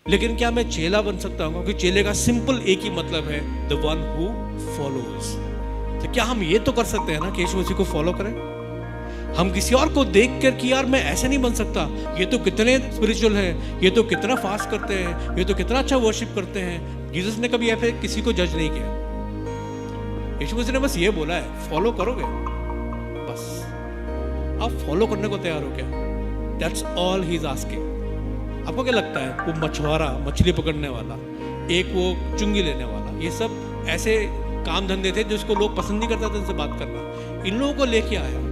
लेकिन क्या मैं चेला बन सकता हूँ? क्योंकि चेले का सिंपल एक ही मतलब है, द वन हु फॉलोज। तो क्या हम ये तो कर सकते हैं ना कि यीशु मसीह को फॉलो करें? हम किसी और को देख कर कि यार मैं ऐसे नहीं बन सकता, ये तो कितने स्पिरिचुअल हैं, ये तो कितना फास्ट करते हैं, ये तो कितना अच्छा वर्शिप करते हैं। जीसस ने कभी ऐसे किसी को जज नहीं किया। यीशु मसीह ने बस ये बोला है, फॉलो करोगे? बस आप फॉलो करने को तैयार हो क्या? That's all he is asking. आपको क्या लगता है, वो मछुआरा, मछली पकड़ने वाला, एक वो चुंगी लेने वाला, ये सब ऐसे काम धंधे थे जिसको लोग पसंद नहीं करते थे उनसे बात करना। इन लोगों को लेके आया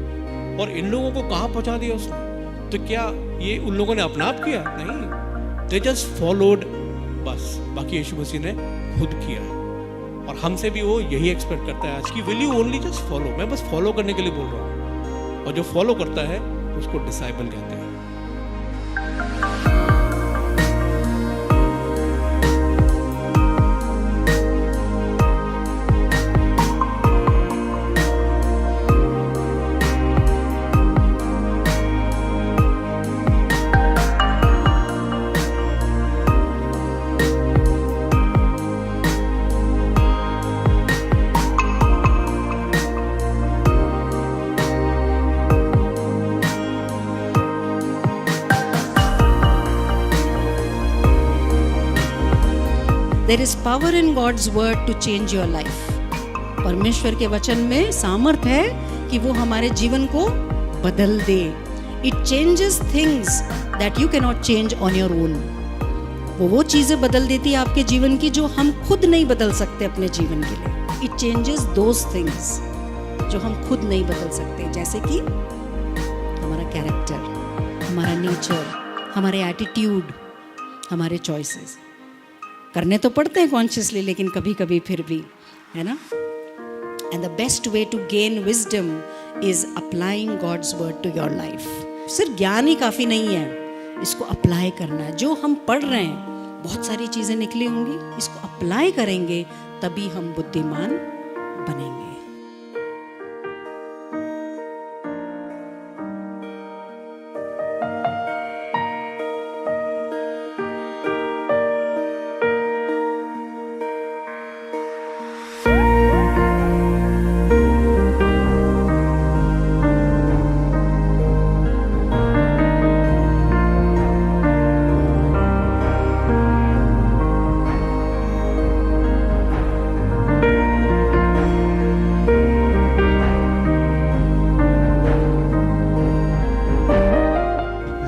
और इन लोगों को कहाँ पहुंचा दिया उसने? तो क्या ये उन लोगों ने अपना आप किया? नहीं, दे जस्ट फॉलोड बस। बाकी यीशु मसीह ने खुद किया। और हमसे भी वो यही एक्सपेक्ट करता है आज की, will you only just follow. मैं बस फॉलो करने के लिए बोल रहा हूँ। और जो फॉलो करता है उसको डिसाइबल कहते हैं। There is power in God's word to change your life. परमेश्वर के वचन में सामर्थ है कि वो हमारे जीवन को बदल दे। It changes things that you cannot change on your own. वो चीज़ें बदल देती है आपके जीवन की जो हम खुद नहीं बदल सकते अपने जीवन के लिए। It changes those things जो हम खुद नहीं बदल सकते, जैसे कि हमारा कैरेक्टर, हमारा नेचर, हमारे एटीट्यूड, हमारे चॉइसेस। करने तो पड़ते हैं कॉन्शियसली, लेकिन कभी कभी फिर भी, है ना। And the best way to gain wisdom is applying God's word to your life. सिर्फ ज्ञान ही काफ़ी नहीं है, इसको अप्लाई करना है। जो हम पढ़ रहे हैं, बहुत सारी चीज़ें निकली होंगी, इसको अप्लाई करेंगे तभी हम बुद्धिमान बनेंगे।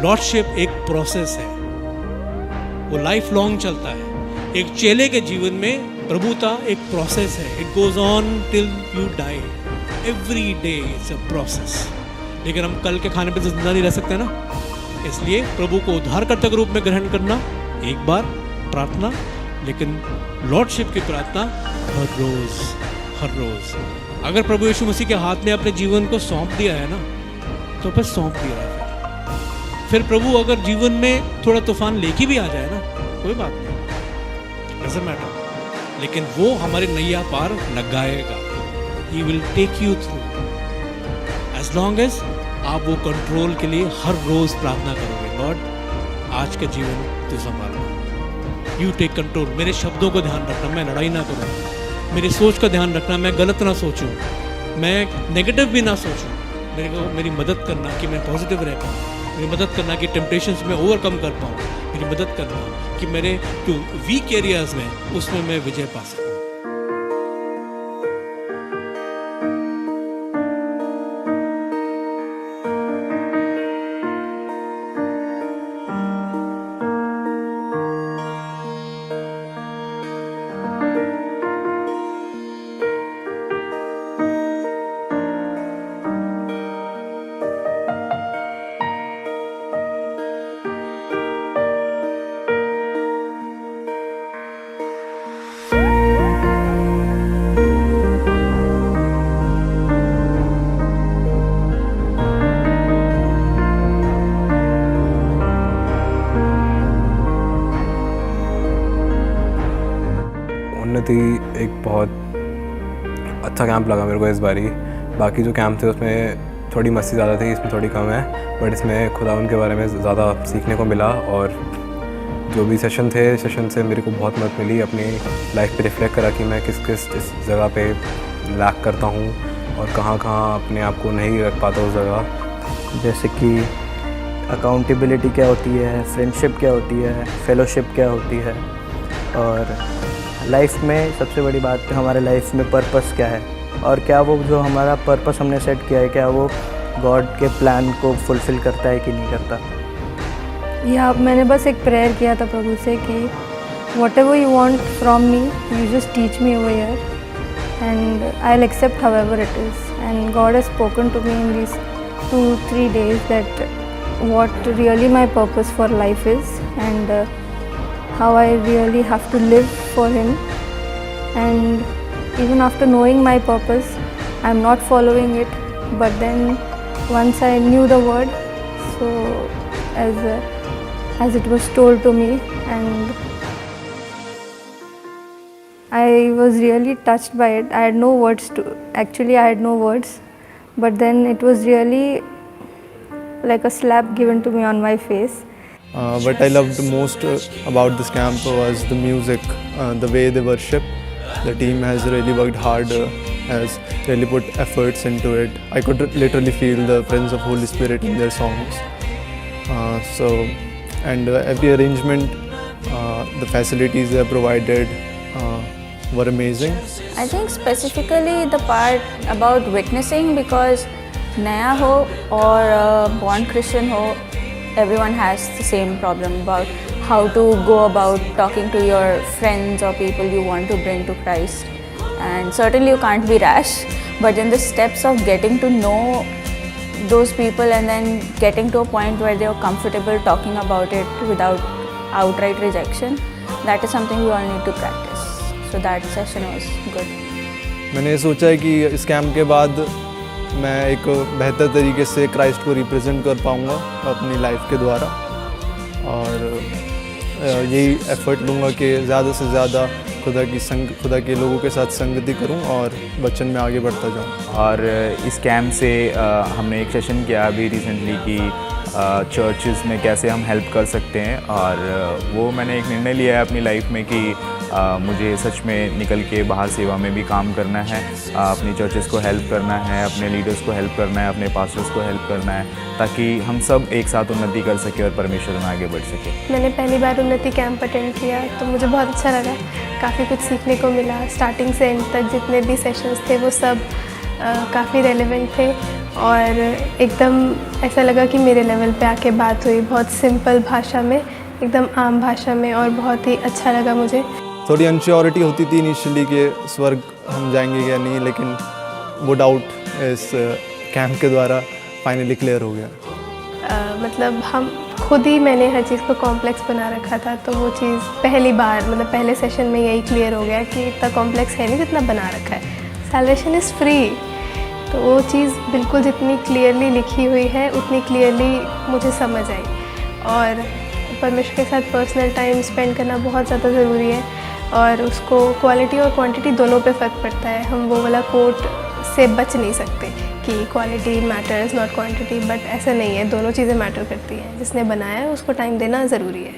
लॉर्डशिप एक प्रोसेस है, वो लाइफ लॉन्ग चलता है। एक चेले के जीवन में प्रभुता एक प्रोसेस है। It goes on till you die. Every day it's a process. लेकिन हम कल के खाने पे तो जिंदा नहीं रह सकते ना, इसलिए प्रभु को उद्धारकर्ता के रूप में ग्रहण करना एक बार प्रार्थना, लेकिन लॉर्डशिप की प्रार्थना हर रोज हर रोज। अगर प्रभु यीशु मसीह के हाथ में अपने जीवन को सौंप दिया है ना, तो बस सौंप दिया है। फिर प्रभु अगर जीवन में थोड़ा तूफान लेके भी आ जाए ना, कोई बात नहीं, डजंट मैटर, लेकिन वो हमारी नैया पार लगाएगा। He will take you through, as long as आप वो कंट्रोल के लिए हर रोज प्रार्थना करोगे, लॉर्ड आज का जीवन तू संभालो, यू टेक कंट्रोल। मेरे शब्दों को ध्यान रखना, मैं लड़ाई ना करूँ। मेरी सोच का ध्यान रखना, मैं गलत ना सोचूं, मैं नेगेटिव भी ना सोचूं। मेरे को मेरी मदद करना कि मैं पॉजिटिव रह पाऊँ, मेरी मदद करना कि टेम्पटेशंस में ओवरकम कर पाऊँ, मेरी मदद करना कि मेरे जो वीक एरियाज में उसमें मैं विजय पा सकूँ। उन्नति एक बहुत अच्छा कैंप लगा मेरे को इस बारी। बाकी जो कैंप थे उसमें थोड़ी मस्ती ज़्यादा थी, इसमें थोड़ी कम है, बट इसमें खुदा उनके बारे में ज़्यादा सीखने को मिला। और जो भी सेशन थे, सेशन से मेरे को बहुत मदद मिली अपनी लाइफ पे रिफ्लेक्ट करा कि मैं किस किस इस जगह पे लैक करता हूँ और कहाँ कहाँ अपने आप को नहीं रख पाता उस जगह। जैसे कि अकाउंटेबिलिटी क्या होती है, फ्रेंडशिप क्या होती है, फेलोशिप क्या होती है, और लाइफ में सबसे बड़ी बात है हमारे लाइफ में पर्पस क्या है, और क्या वो जो हमारा पर्पस हमने सेट किया है क्या वो गॉड के प्लान को फुलफ़िल करता है कि नहीं करता। या मैंने बस एक प्रेयर किया था प्रभु से कि whatever you want from me you just teach me over here and I will accept however it is. And God has spoken to me in this 2-3 days that what really my purpose for life is and how I really have to live for him. And even after knowing my purpose I'm not following it, but then once I knew the word, so as it was told to me, and I was really touched by it. I had no words to, actually I had no words, but then it was really like a slap given to me on my face. What I loved most about this camp was the music, the way they worship. The team has really worked hard, has really put efforts into it. I could literally feel the presence of Holy Spirit in their songs. And every arrangement, the facilities they provided were amazing. I think specifically the part about witnessing, because नया हो और born Christian हो, everyone has the same problem about how to go about talking to your friends or people you want to bring to Christ. And certainly you can't be rash, but in the steps of getting to know those people and then getting to a point where they're comfortable talking about it without outright rejection, that is something we all need to practice. So that session was good. मैंने ये सोचा है कि इस camp के बाद मैं एक बेहतर तरीके से क्राइस्ट को रिप्रेजेंट कर पाऊँगा अपनी लाइफ के द्वारा, और यही एफर्ट लूँगा कि ज़्यादा से ज़्यादा खुदा के लोगों के साथ संगति करूं और वचन में आगे बढ़ता जाऊं। और इस कैंप से हमने एक सेशन किया अभी रिसेंटली कि चर्चेस में कैसे हम हेल्प कर सकते हैं, और वो मैंने एक निर्णय लिया है अपनी लाइफ में कि मुझे सच में निकल के बाहर सेवा में भी काम करना है, अपनी चर्चेस को हेल्प करना है, अपने लीडर्स को हेल्प करना है, अपने पास्टर्स को हेल्प करना है, ताकि हम सब एक साथ उन्नति कर सकें और परमेश्वर में आगे बढ़ सकें। मैंने पहली बार उन्नति कैंप अटेंड किया तो मुझे बहुत अच्छा लगा, काफ़ी कुछ सीखने को मिला। स्टार्टिंग से एंड तक जितने भी सेशंस थे वो सब काफ़ी रेलेवेंट थे, और एकदम ऐसा लगा कि मेरे लेवल पे आके बात हुई, बहुत सिंपल भाषा में, एकदम आम भाषा में, और बहुत ही अच्छा लगा मुझे। थोड़ी अनश्योरिटी होती थी इनिशियली कि स्वर्ग हम जाएंगे या नहीं, लेकिन वो डाउट इस कैंप के द्वारा फाइनली क्लियर हो गया। मतलब हम खुद ही, मैंने हर चीज़ को कॉम्प्लेक्स बना रखा था, तो वो चीज़ पहली बार मतलब पहले सेशन में यही क्लियर हो गया कि इतना कॉम्प्लेक्स है नहीं जितना बना रखा है। सैल्वेशन इज़ फ्री, तो वो चीज़ बिल्कुल जितनी क्लियरली लिखी हुई है उतनी क्लियरली मुझे समझ आई। और परमेश्वर के साथ पर्सनल टाइम स्पेंड करना बहुत ज़्यादा ज़रूरी है, और उसको क्वालिटी और क्वांटिटी दोनों पे फ़र्क पड़ता है। हम वो वाला कोट से बच नहीं सकते कि quality matters not quantity, but ऐसा नहीं है, दोनों चीज़ें मैटर करती हैं। जिसने बनाया है उसको टाइम देना ज़रूरी है।